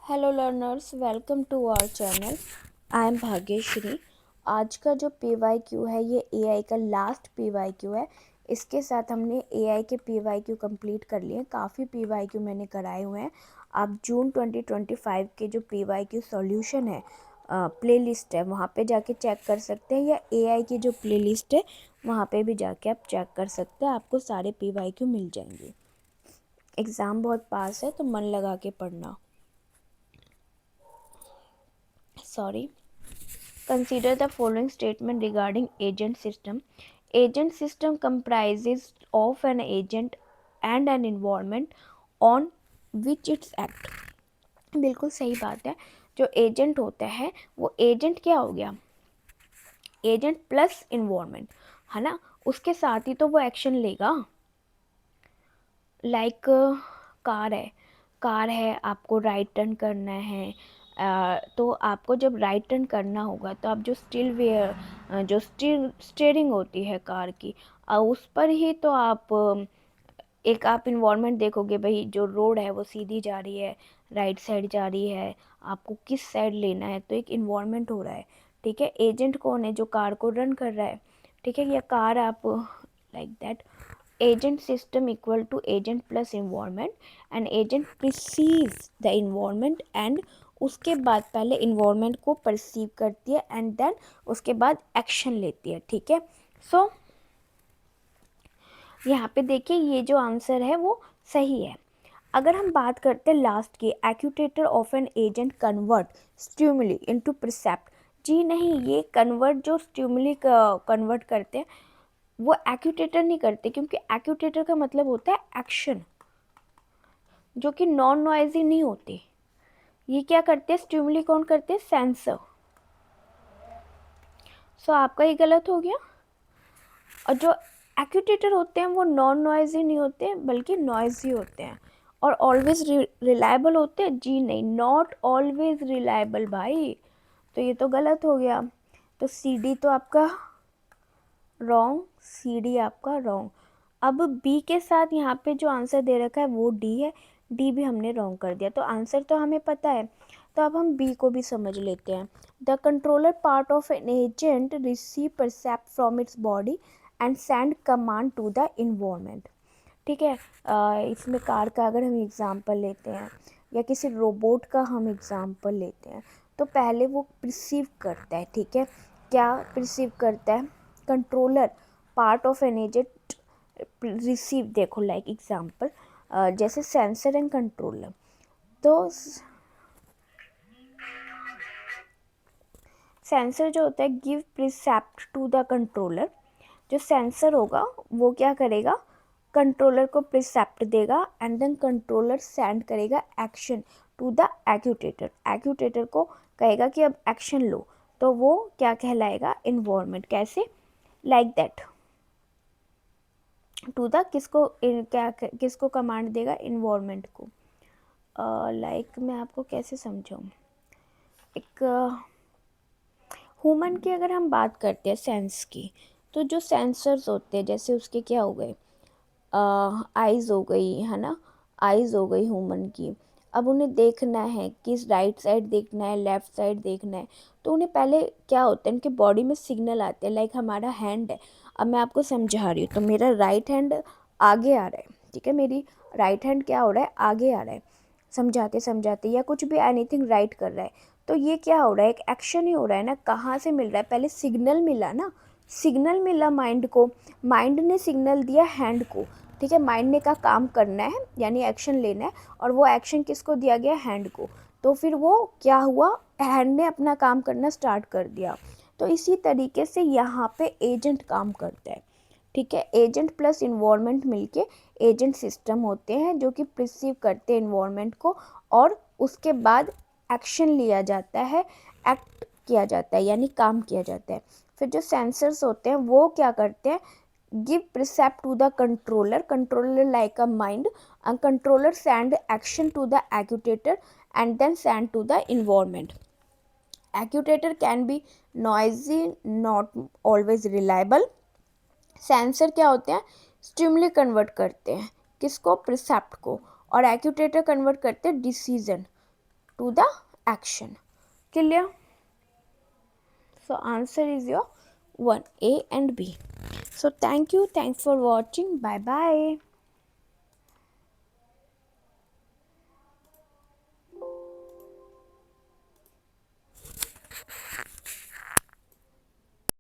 Hello learners, welcome to our channel. I am Bhagyashree. आज का जो PYQ है ये AI का लास्ट PYQ है। इसके साथ हमने AI के PYQ कंप्लीट कर लिए। काफ़ी PYQ मैंने कराए हुए हैं। आप जून 2025 के जो PYQ सॉल्यूशन है प्लेलिस्ट है वहाँ पे जाके चेक कर सकते हैं, या AI की जो प्लेलिस्ट है वहाँ पे भी जाके आप चेक कर सकते हैं। आपको सारे PYQ मिल जाएंगे। एग्ज़ाम बहुत पास है तो मन लगा के पढ़ना। Sorry. Consider the following statement regarding agent system. Agent system comprises of an agent and an environment on which it's act. बिल्कुल सही बात है। जो एजेंट होता है वो एजेंट क्या हो गया, एजेंट प्लस इन्वायरमेंट, है ना। उसके साथ ही तो वो एक्शन लेगा। लाइक कार है, आपको राइट टर्न करना है। तो आपको जब राइट टर्न करना होगा तो आप जो स्टीयरिंग होती है कार की, उस पर ही तो आप इन्वायरमेंट देखोगे। भाई जो रोड है वो सीधी जा रही है, राइट साइड जा रही है, आपको किस साइड लेना है, तो एक इन्वायरमेंट हो रहा है। ठीक है, एजेंट कौन है, जो कार को रन कर रहा है। ठीक है, या कार आप like that agent system equal to agent plus environment, and agent perceives the environment and उसके बाद पहले environment को perceive करती है and then उसके बाद action लेती है। ठीक है, सो यहाँ पे देखिए ये जो आंसर है वो सही है। अगर हम बात करते हैं लास्ट की, actuator of an agent convert stimuli into percept. जी नहीं, ये कन्वर्ट जो स्टिमुली कन्वर्ट करते हैं वो एक्यूटेटर नहीं करते, क्योंकि एक्यूटेटर का मतलब होता है एक्शन, जो कि नॉन नॉइजी नहीं होते। ये क्या करते हैं, स्टिमुली कौन करते हैं, सेंसर। सो आपका ही गलत हो गया। और जो एक्यूटेटर होते हैं वो नॉन नॉइजी नहीं होते बल्कि नॉइजी होते हैं, और ऑलवेज रिलायबल होते हैं। जी नहीं, नॉट ऑलवेज रिलायबल भाई। तो ये तो गलत हो गया। तो CD तो आपका रॉन्ग, CD आपका रॉन्ग। अब B के साथ यहाँ पे जो आंसर दे रखा है वो D है, D भी हमने रॉन्ग कर दिया। तो आंसर तो हमें पता है, तो अब हम B को भी समझ लेते हैं। The controller part of an agent receive percept from its body and send command to the environment. ठीक है, इसमें कार का अगर हम एग्जांपल लेते हैं या किसी रोबोट का हम एग्जांपल लेते हैं, तो पहले वो रिसीव करता है। ठीक है, क्या रिसीव करता है, controller part of an agent receive. देखो लाइक एग्जांपल जैसे सेंसर एंड कंट्रोलर। तो सेंसर जो होता है give percept to the controller. जो सेंसर होगा वो क्या करेगा, कंट्रोलर को प्रिसेप्ट देगा एंड देन कंट्रोलर सेंड करेगा action to the actuator. Actuator को कहेगा कि अब एक्शन लो, तो वो क्या कहलाएगा, इन्वायरमेंट। कैसे, लाइक दैट टू द किसको कमांड देगा, इन्वायरमेंट को। लाइक मैं आपको कैसे समझाऊँ, एक ह्यूमन की अगर हम बात करते हैं सेंस की, तो जो सेंसर्स होते हैं जैसे उसके क्या हो गए, आइज़ हो गई, है ना, आइज़ हो गई ह्यूमन की। अब उन्हें देखना है कि राइट साइड देखना है, लेफ़्ट साइड देखना है, तो उन्हें पहले क्या होता है, उनके बॉडी में सिग्नल आते हैं। लाइक हमारा हैंड है, अब मैं आपको समझा रही हूँ, तो मेरा राइट हैंड आगे आ रहा है। ठीक है, मेरी राइट हैंड क्या हो रहा है, आगे आ रहा है, समझाते समझाते, या कुछ भी एनीथिंग राइट कर रहा है, तो ये क्या हो रहा है, एक एक्शन ही हो रहा है ना। कहाँ से मिल रहा है, पहले सिग्नल मिला ना, सिग्नल मिला माइंड को, माइंड ने सिग्नल दिया हैंड को। ठीक है, माइंड ने कहा काम करना है यानी एक्शन लेना है, और वो एक्शन किसको दिया गया, हैंड को। तो फिर वो क्या हुआ, हैंड ने अपना काम करना स्टार्ट कर दिया। तो इसी तरीके से यहाँ पे एजेंट काम करता है। ठीक है, एजेंट प्लस इन्वायरमेंट मिलके एजेंट सिस्टम होते हैं, जो कि प्रिसीव करते हैं इन्वायरमेंट को, और उसके बाद एक्शन लिया जाता है, एक्ट किया जाता है, यानी काम किया जाता है। फिर जो सेंसर्स होते हैं वो क्या करते हैं, give precept to the controller like a mind, and controller send action to the actuator and then send to the environment. Actuator can be noisy, not always reliable. Sensor क्या होते हैं, स्टिमुली कन्वर्ट करते हैं किसको, precept को, और एक्यूटेटर convert करते हैं decision. to the action. Clear? So answer is your 1 A and B. So thank you. Thanks for watching. Bye bye.